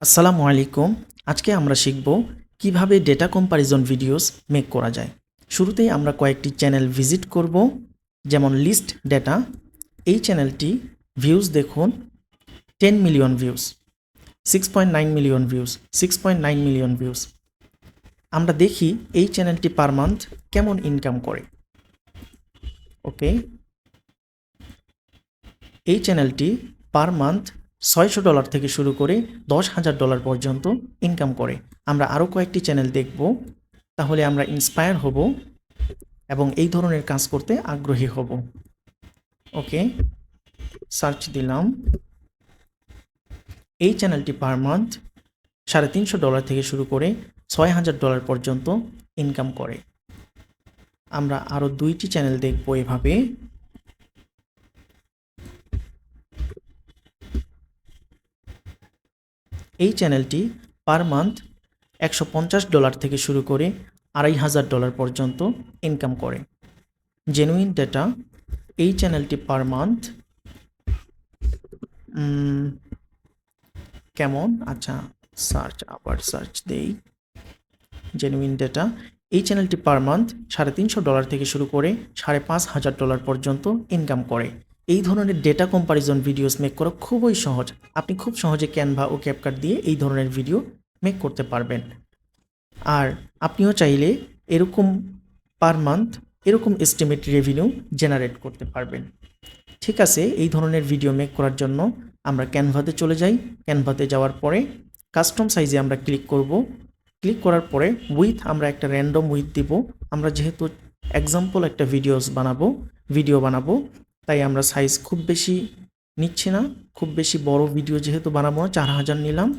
আসসালামু আলাইকুম। আজকে আমরা শিখব কিভাবে ডেটা কম্প্যারিজন ভিডিওস মেক করা যায়। শুরুতেই আমরা কয়েকটি চ্যানেল ভিজিট করব, যেমন লিস্ট ডেটা। এই চ্যানেলটি ভিউজ দেখুন 10 million views, 6.9 million views, 6.9 million views. আমরা দেখি এই চ্যানেলটি পার মান্থ কেমন ইনকাম করে। ওকে, এই চ্যানেলটি পার মান্থ $600 থেকে শুরু করে $10,000 পর্যন্ত ইনকাম করে। আমরা আরও কয়েকটি চ্যানেল দেখব, তাহলে আমরা ইন্সপায়ার হব এবং এই ধরনের কাজ করতে আগ্রহী হব। ওকে, সার্চ দিলাম। এই চ্যানেলটি পার মান্থ $350 থেকে শুরু করে $6,000 পর্যন্ত ইনকাম করে। আমরা আরও দুইটি চ্যানেল দেখব এভাবে। এই চ্যানেলটি পার মান্থ $150 থেকে শুরু করে $2,500 পর্যন্ত ইনকাম করে। জেনুইন ডেটা, এই চ্যানেলটি পার মান্থ কেমন, আচ্ছা আবার সার্চ দেই। জেনুইন ডেটা, এই চ্যানেলটি পার মান্থ $350 থেকে শুরু করে $5,500 পর্যন্ত ইনকাম করে। এই ধরনের ডেটা কম্প্যারিজন ভিডিওস মেক করা খুবই সহজ। আপনি খুব সহজে ক্যানভা ও ক্যাপকাট দিয়ে এই ধরনের ভিডিও মেক করতে পারবেন। আর আপনিও চাইলে এরকম পার মান্থ এরকম এস্টিমেট রেভিনিউ জেনারেট করতে পারবেন। ঠিক আছে, এই ধরনের ভিডিও মেক করার জন্য আমরা ক্যানভাতে চলে যাই। ক্যানভাতে যাওয়ার পরে কাস্টম সাইজে আমরা ক্লিক করব। ক্লিক করার পরে উইথ আমরা একটা র্যান্ডম উইথ দিব। আমরা যেহেতু এক্সাম্পল একটা ভিডিও বানাবো, তাই আমরা সাইজ খুব বেশি নিচ্ছি না। খুব বেশি বড় ভিডিও যেহেতু বানাবো না, 4000 নিলাম।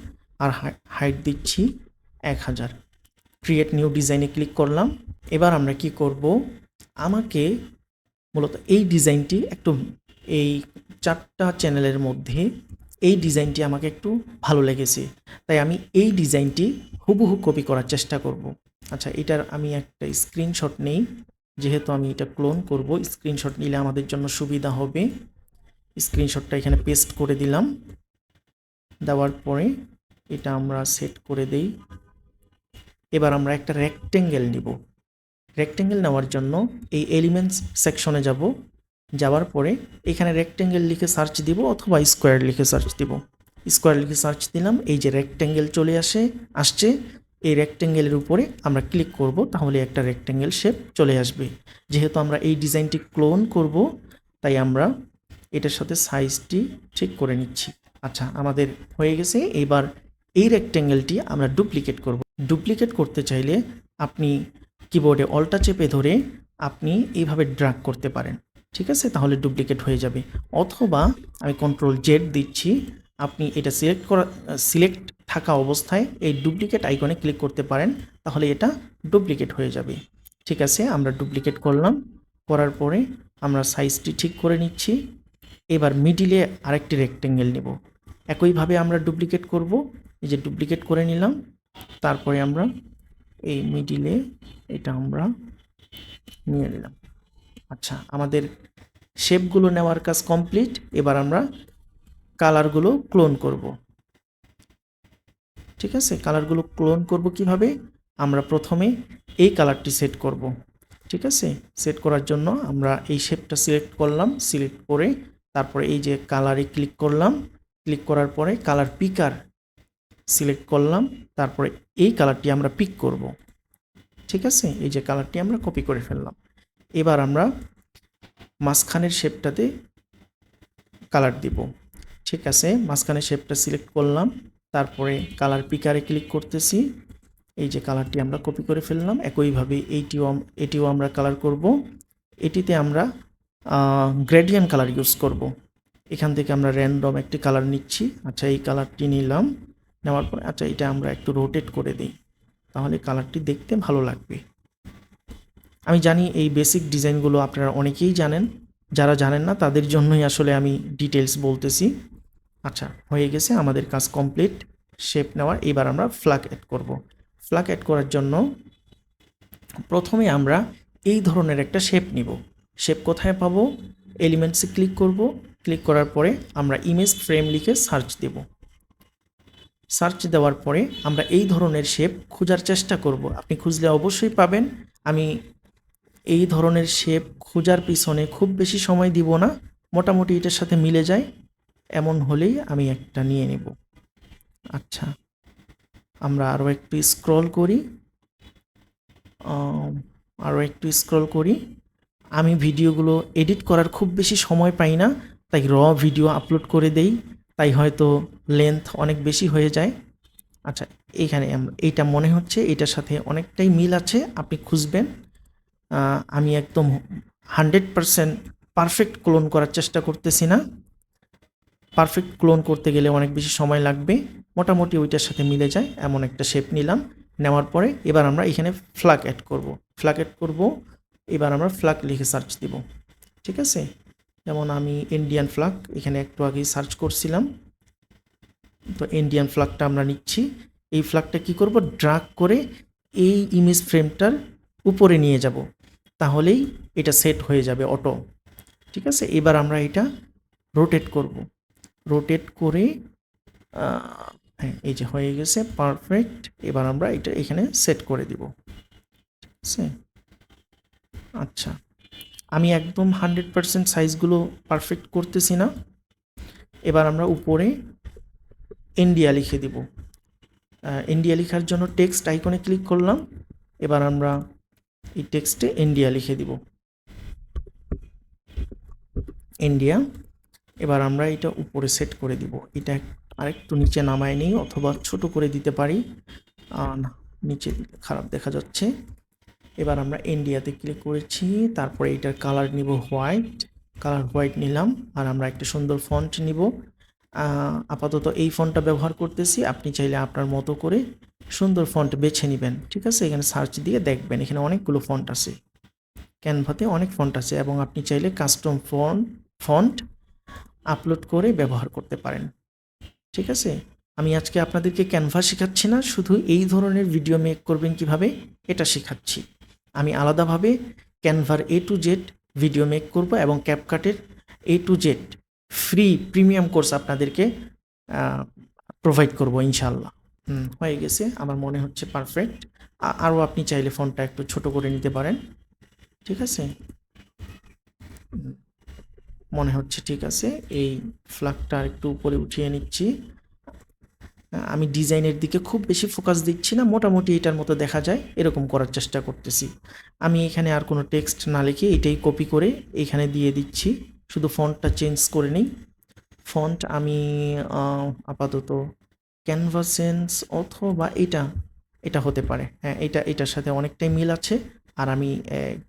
আর হাইট দিচ্ছি 1000। ক্রিয়েট নিউ ডিজাইনে ক্লিক করলাম। এবার আমরা কি করব, আমাকে মূলত এই ডিজাইনটি একটু, এই 4টা চ্যানেলের মধ্যে এই ডিজাইনটি আমাকে একটু ভালো লেগেছে, তাই আমি এই ডিজাইনটি হুবহু কপি করার চেষ্টা করব। আচ্ছা, এটার আমি একটা স্ক্রিনশট নেই, যেহেতু আমি এটা ক্লোন করব। স্ক্রিনশট নিলে আমাদের জন্য সুবিধা হবে। স্ক্রিনশটটা এখানে পেস্ট করে দিলাম। দেওয়ার পরে এটা আমরা সেট করে দেই। এবার আমরা একটা রেক্টেঙ্গেল নিব। রেক্টেঙ্গেল নেওয়ার জন্য এই এলিমেন্টস সেকশনে যাব। যাওয়ার পরে এখানে রেক্টেঙ্গেল লিখে সার্চ দিব অথবা স্কোয়ার লিখে সার্চ দিব। স্কোয়ার লিখে সার্চ দিলাম, এই যে রেক্টেঙ্গেল চলে আসছে। এই রেক্টেঙ্গেলের উপরে আমরা ক্লিক করব, তাহলে একটা রেক্টেঙ্গেল শেপ চলে আসবে। যেহেতু আমরা এই ডিজাইনটি ক্লোন করব, তাই আমরা এটার সাথে সাইজটি ঠিক করে নিচ্ছি। আচ্ছা, আমাদের হয়ে গেছে। এবার এই রেক্টেঙ্গেলটি আমরা ডুপ্লিকেট করব। ডুপ্লিকেট করতে চাইলে আপনি কিবোর্ডে অল্টা চেপে ধরে আপনি এইভাবে ড্র্যাগ করতে পারেন। ঠিক আছে, তাহলে ডুপ্লিকেট হয়ে যাবে। অথবা আমি কন্ট্রোল জেড দিচ্ছি, আপনি এটা সিলেক্ট থাকা অবস্থায় এই ডুপ্লিকেট আইকনে ক্লিক করতে পারেন, তাহলে এটা ডুপ্লিকেট হয়ে যাবে। ঠিক আছে, আমরা ডুপ্লিকেট করলাম। করার পরে আমরা সাইজটি ঠিক করে নিচ্ছি। এবার মিডিলে আরেকটি রেক্টেঙ্গেল নেব। একইভাবে আমরা ডুপ্লিকেট করব। এই যে ডুপ্লিকেট করে নিলাম। তারপরে আমরা এই মিডিলে এটা আমরা নিয়ে নিলাম। আচ্ছা, আমাদের শেপগুলো নেওয়ার কাজ কমপ্লিট। এবার আমরা কালারগুলো ক্লোন করব। ঠিক আছে, কালারগুলো ক্লোন করব কিভাবে, আমরা প্রথমে এই কালারটি সেট করব। ঠিক আছে, সেট করার জন্য আমরা এই শেপটা সিলেক্ট করলাম। সিলেক্ট করে তারপরে এই যে কালারে ক্লিক করলাম। ক্লিক করার পরে কালার পিকার সিলেক্ট করলাম। তারপরে এই কালারটি আমরা পিক করব। ঠিক আছে, এই যে কালারটি আমরা কপি করে ফেললাম। এবার আমরা মাঝখানের শেপটাতে কালার দিব। ঠিক আছে, মাঝখানের শেপটা সিলেক্ট করলাম। তারপরে কালার পিকারে ক্লিক করতেছি। এই যে কালারটি আমরা কপি করে ফেললাম। একইভাবে এটিও আমরা কালার করব। এটিতে আমরা গ্রেডিয়েন্ট কালার ইউজ করব। এখান থেকে আমরা র্যান্ডম একটি কালার নিচ্ছি। আচ্ছা, এই কালারটি নিলাম। নেওয়ার পরে আচ্ছা, এটা আমরা একটু রোটেট করে দিই, তাহলে কালারটি দেখতে ভালো লাগবে। আমি জানি এই বেসিক ডিজাইনগুলো আপনারা অনেকেই জানেন। যারা জানেন না তাদের জন্যই আসলে আমি ডিটেলস বলতেছি। আচ্ছা, হয়ে গেছে, আমাদের কাজ কমপ্লিট শেপ নেওয়ার। এবার আমরা ফ্ল্যাগ অ্যাড করব। ফ্ল্যাগ অ্যাড করার জন্য প্রথমে আমরা এই ধরনের একটা শেপ নিব। শেপ কোথায় পাবো, এলিমেন্টসে ক্লিক করব। ক্লিক করার পরে আমরা ইমেজ ফ্রেম লিখে সার্চ দেব। সার্চ দেওয়ার পরে আমরা এই ধরনের শেপ খোঁজার চেষ্টা করব। আপনি খুঁজলে অবশ্যই পাবেন। আমি এই ধরনের শেপ খোঁজার পিছনে খুব বেশি সময় দিব না, মোটামুটি এটার সাথে মিলে যায় এমন হলেই আমি একটা নিয়ে নেব। আচ্ছা, আমরা আরও একটু স্ক্রল করি, আমি ভিডিওগুলো এডিট করার খুব বেশি সময় পাই না, তাই ভিডিও আপলোড করে দেই, তাই হয়তো লেন্থ অনেক বেশি হয়ে যায়। আচ্ছা, এইখানে এইটা মনে হচ্ছে এটার সাথে অনেকটাই মিল আছে, আপনি খুঁজবেন। আমি একদম 100% পারফেক্ট ক্লোন করার চেষ্টা করতেছি না, পারফেক্ট ক্লোন করতে গেলে অনেক বেশি সময় লাগবে। মোটামুটি ওইটার সাথে মিলে যায় এমন একটা শেপ নিলাম। নেওয়ার পরে এবার আমরা এখানে ফ্ল্যাগ অ্যাড করব। এবার আমরা ফ্ল্যাগ লিখে সার্চ দিব। ঠিক আছে, যেমন আমি ইন্ডিয়ান ফ্ল্যাগ এখানে একটু আগেই সার্চ করছিলাম, তো ইন্ডিয়ান ফ্ল্যাগটা আমরা নিচ্ছি। এই ফ্ল্যাগটা কি করব, ড্র্যাগ করে এই ইমেজ ফ্রেমটার উপরে নিয়ে যাব, তাহলেই এটা সেট হয়ে যাবে অটো। ঠিক আছে, এবার আমরা এটা রোটেট করব। রোটেট করে হ্যাঁ, এই যে হয়ে গেছে পারফেক্ট। এবার আমরা এটা এখানে সেট করে দিব। ঠিক আছে, আচ্ছা, আমি একদম 100% সাইজগুলো পারফেক্ট করতেছি না। এবার আমরা উপরে ইন্ডিয়া লিখে দিব। ইন্ডিয়া লেখার জন্য টেক্সট আইকনে ক্লিক করলাম। এবার আমরা এই টেক্সটে ইন্ডিয়া লিখে দিব, ইন্ডিয়া। এবার আমরা এটা উপরে সেট করে দিব। এটা আরেকটু নিচে নামায় নিই, অথবা ছোট করে দিতে পারি, না নিচে দিলে খারাপ দেখা যাচ্ছে। এবার আমরা ইন্ডিয়াতে ক্লিক করেছি, তারপরে এটার কালার নিব হোয়াইট নিলাম। আর আমরা একটা সুন্দর ফন্ট নিব। আপাতত এই ফন্টটা ব্যবহার করতেছি, আপনি চাইলে আপনার মতো করে সুন্দর ফন্ট বেছে নেবেন। ঠিক আছে, এখানে সার্চ দিয়ে দেখবেন এখানে অনেকগুলো ফন্ট আছে, ক্যানভাতে অনেক ফন্ট আছে, এবং আপনি চাইলে কাস্টম ফন্ট আপলোড করে ব্যবহার করতে পারেন। ঠিক আছে, আমি আজকে আপনাদেরকে ক্যানভা শেখাচ্ছি না, শুধু এই ধরনের ভিডিও মেক করবেন কিভাবে এটা শেখাচ্ছি। আমি আলাদাভাবে ক্যানভার A to Z video make করব, এবং ক্যাপকাটের A to Z free premium course আপনাদেরকে প্রোভাইড করব ইনশাল্লাহ। হয়ে গেছে, আমার মনে হচ্ছে পারফেক্ট। আরও আপনি চাইলে ফন্টটা একটু ছোট করে নিতে পারেন। ঠিক আছে, মনে হচ্ছে ঠিক আছে। এই ফ্ল্যাগটা একটু উপরে উঠিয়ে নিচ্ছি। আমি ডিজাইনের দিকে খুব বেশি ফোকাস দিচ্ছি না, মোটামুটি এটার মতো দেখা যায় এরকম করার চেষ্টা করতেছি। আমি এখানে আর কোনো টেক্সট না লিখে এটাই কপি করে এখানে দিয়ে দিচ্ছি, শুধু ফন্টটা চেঞ্জ করে নিই। ফন্ট আমি আপাতত ক্যানভাসেন্স অথবা এটা হতে পারে, হ্যাঁ এটার সাথে অনেকটাই মিল আছে। আর আমি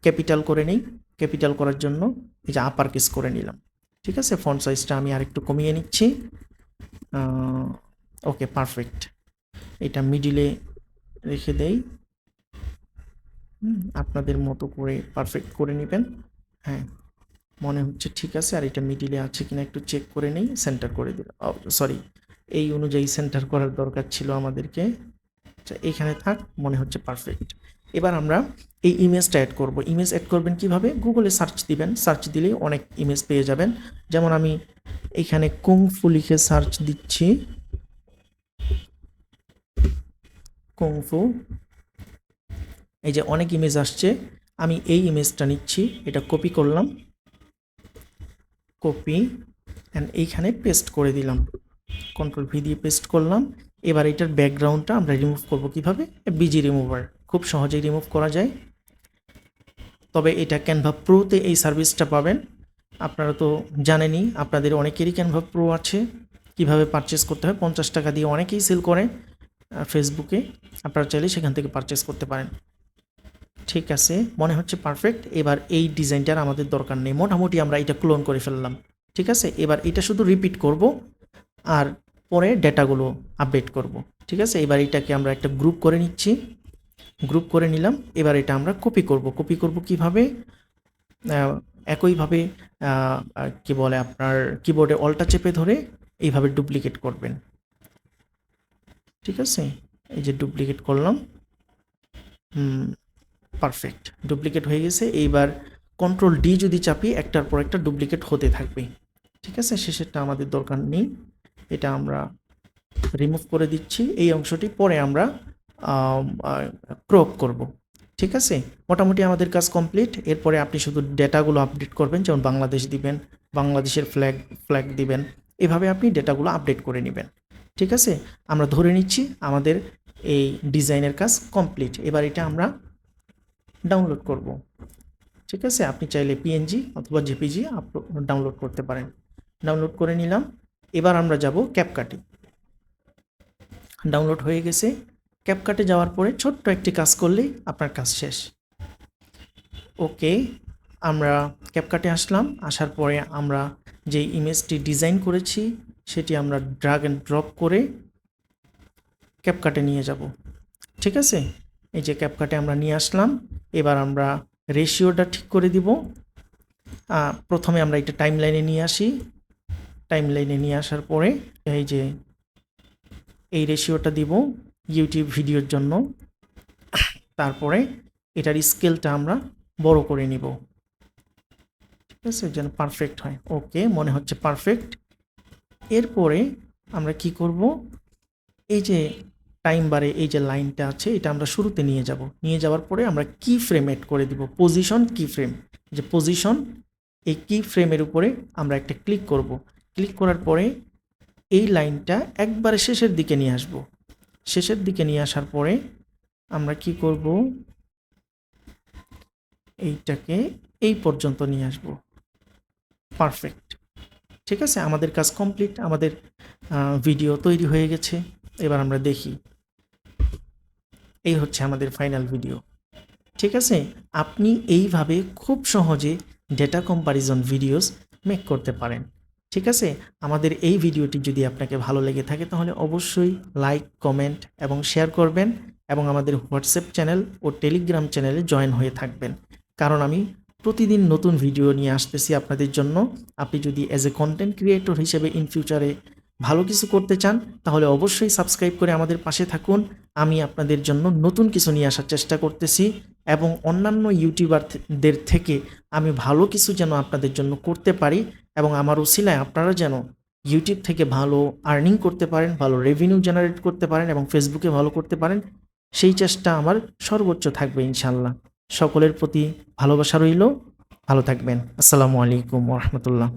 ক্যাপিটাল করে নিই, ক্যাপিটাল করার জন্য এই যে আপার কেস করে নিলাম। ঠিক আছে, ফন্ট সাইজটা আমি আরেকটু কমিয়ে নিচ্ছি। ওকে, পারফেক্ট। এটা মিডিলে রেখে দেই, আপনাদের মতো করে পারফেক্ট করে নেবেন। হ্যাঁ, মনে হচ্ছে ঠিক আছে। আর এটা মিডিলে আছে কিনা একটু চেক করে নেই, সেন্টার করে দিলাম। সরি, এই অনুযায়ী সেন্টার করার দরকার ছিল আমাদেরকে। আচ্ছা, এইখানে থাক, মনে হচ্ছে পারফেক্ট। এবার আমরা এই ইমেজটা অ্যাড করব। ইমেজ অ্যাড করবেন কিভাবে, গুগলে সার্চ দিবেন, সার্চ দিলেই অনেক ইমেজ পেয়ে যাবেন। যেমন আমি এখানে কুংফু লিখে সার্চ দিচ্ছি, কুংফু, এই যে অনেক ইমেজ আসছে। আমি এই ইমেজটা নিচ্ছি, এটা কপি করলাম, কপি অ্যান্ড এইখানে পেস্ট করে দিলাম, কন্ট্রোল ভি দিয়ে পেস্ট করলাম। এবার এটার ব্যাকগ্রাউন্ডটা আমরা রিমুভ করব কিভাবে, বিজি রিমুভার, খুব সহজেই রিমুভ করা যায়। তবে এটা ক্যানভা প্রোতে এই সার্ভিসটা পাবেন। আপনারা তো জানেনই, আপনাদের অনেকেরই ক্যানভা প্রো আছে। কিভাবে পারচেস করতে হয়, 50 টাকা দিয়ে অনেকেই সেল করে ফেসবুকে, আপনারা চাইলে সেখান থেকে পারচেস করতে পারেন। ঠিক আছে, মনে হচ্ছে পারফেক্ট। এবার এই ডিজাইনটার আমাদের দরকার নেই, মোটামুটি আমরা এটা ক্লোন করে ফেললাম। ঠিক আছে, এবার এটা শুধু রিপিট করব আর পরে ডেটাগুলো আপডেট করব। ঠিক আছে, এবার এটাকে আমরা একটা গ্রুপ করে নিচ্ছি, গ্রুপ করে নিলাম। এবার এটা আমরা কপি করব কিভাবে, একইভাবে কি বলে আপনার কিবোর্ডে অল্টা চেপে ধরে এইভাবে ডুপ্লিকেট করবেন। ঠিক আছে, এই যে ডুপ্লিকেট করলাম, পারফেক্ট, ডুপ্লিকেট হয়ে গেছে। এইবার কন্ট্রোল ডি যদি চাপি, একটার পর একটা ডুপ্লিকেট হতে থাকবে। ঠিক আছে, শেষেরটা আমাদের দরকার নেই, এটা আমরা রিমুভ করে দিচ্ছি। এই অংশটি পরে আমরা ক্রপ করব। ঠিক আছে, মোটামুটি আমাদের কাজ কমপ্লিট। এরপরে আপনি শুধু ডেটাগুলো আপডেট করবেন, যেমন বাংলাদেশ দিবেন, বাংলাদেশের ফ্ল্যাগ দিবেন, এভাবে আপনি ডেটাগুলো আপডেট করে নেবেন। ঠিক আছে, আমরা ধরে নিচ্ছি আমাদের এই ডিজাইনের কাজ কমপ্লিট। এবার এটা আমরা ডাউনলোড করব। ঠিক আছে, আপনি চাইলে পিএনজি অথবা জেপিজি ডাউনলোড করতে পারেন। ডাউনলোড করে নিলাম। এবার আমরা যাব ক্যাপকাটে। ডাউনলোড হয়ে গেছে। ক্যাপকাটে যাওয়ার পরে ছোট্ট একটি কাজ করলেই আপনার কাজ শেষ। ওকে, আমরা ক্যাপকাটে আসলাম। আসার পরে আমরা যে ইমেজটি ডিজাইন করেছি সেটি আমরা ড্রাগ অ্যান্ড ড্রপ করে ক্যাপকাটে নিয়ে যাব। ঠিক আছে, এই যে ক্যাপকাটে আমরা নিয়ে আসলাম। এবার আমরা রেশিওটা ঠিক করে দিব। প্রথমে আমরা একটা টাইম লাইনে নিয়ে আসি। টাইম লাইনে নিয়ে আসার পরে এই যে এই রেশিওটা দিব ইউটিউব ভিডিওর জন্য। তারপরে এটার স্কেলটা আমরা বড় করে নিব। ঠিক আছে, যেন পারফেক্ট হয়। ওকে, মনে হচ্ছে পারফেক্ট। এরপরে আমরা কি করব, এই যে টাইম বারে এই যে লাইনটা আছে এটা আমরা শুরুতে নিয়ে যাব। নিয়ে যাওয়ার পরে আমরা কি ফ্রেম এড করে দিব, পজিশন কি ফ্রেম। যে পজিশন, এই কি ফ্রেমের উপরে আমরা একটা ক্লিক করব। ক্লিক করার পরে এই লাইনটা একবারে শেষের দিকে নিয়ে আসব। শেষের দিকে নিয়ে আসার পরে আমরা কি করব, এইটাকে এই পর্যন্ত নিয়ে আসব। পারফেক্ট। ঠিক আছে, আমাদের কাজ কমপ্লিট। আমাদের ভিডিও তৈরি হয়ে গেছে। এবার আমরা দেখি। এই হচ্ছে আমাদের ফাইনাল ভিডিও। ঠিক আছে, আপনি এইভাবে খুব সহজে ডেটা কম্প্যারিজন ভিডিওস মেক করতে পারেন। ঠিক আছে, আমাদের এই ভিডিওটি যদি আপনাকে ভালো লেগে থাকে তাহলে অবশ্যই লাইক, কমেন্ট এবং শেয়ার করবেন এবং আমাদের হোয়াটসঅ্যাপ চ্যানেল ও টেলিগ্রাম চ্যানেলে জয়েন হয়ে থাকবেন, কারণ আমি প্রতিদিন নতুন ভিডিও নিয়ে আসতেছি আপনাদের জন্য। আপনি যদি অ্যাজ এ কন্টেন্ট ক্রিয়েটর হিসেবে ইন ফিউচারে ভালো কিছু করতে চান তাহলে অবশ্যই সাবস্ক্রাইব করে আমাদের পাশে থাকুন। আমি আপনাদের জন্য নতুন কিছু নিয়ে আসার চেষ্টা করতেছি এবং অন্যান্য ইউটিউবারদের থেকে আমি ভালো কিছু যেন আপনাদের জন্য করতে পারি এবং আমার উসিলায় আপনারা যেন ইউটিউব থেকে ভালো আর্নিং করতে পারেন, ভালো রেভিনিউ জেনারেট করতে পারেন এবং ফেসবুকে ভালো করতে পারেন, সেই চেষ্টা আমার সর্বোচ্চ থাকবে ইনশাল্লাহ। সকলের প্রতি ভালোবাসা রইল। ভালো থাকবেন। আসসালামু আলাইকুম ওয়া রাহমাতুল্লাহ।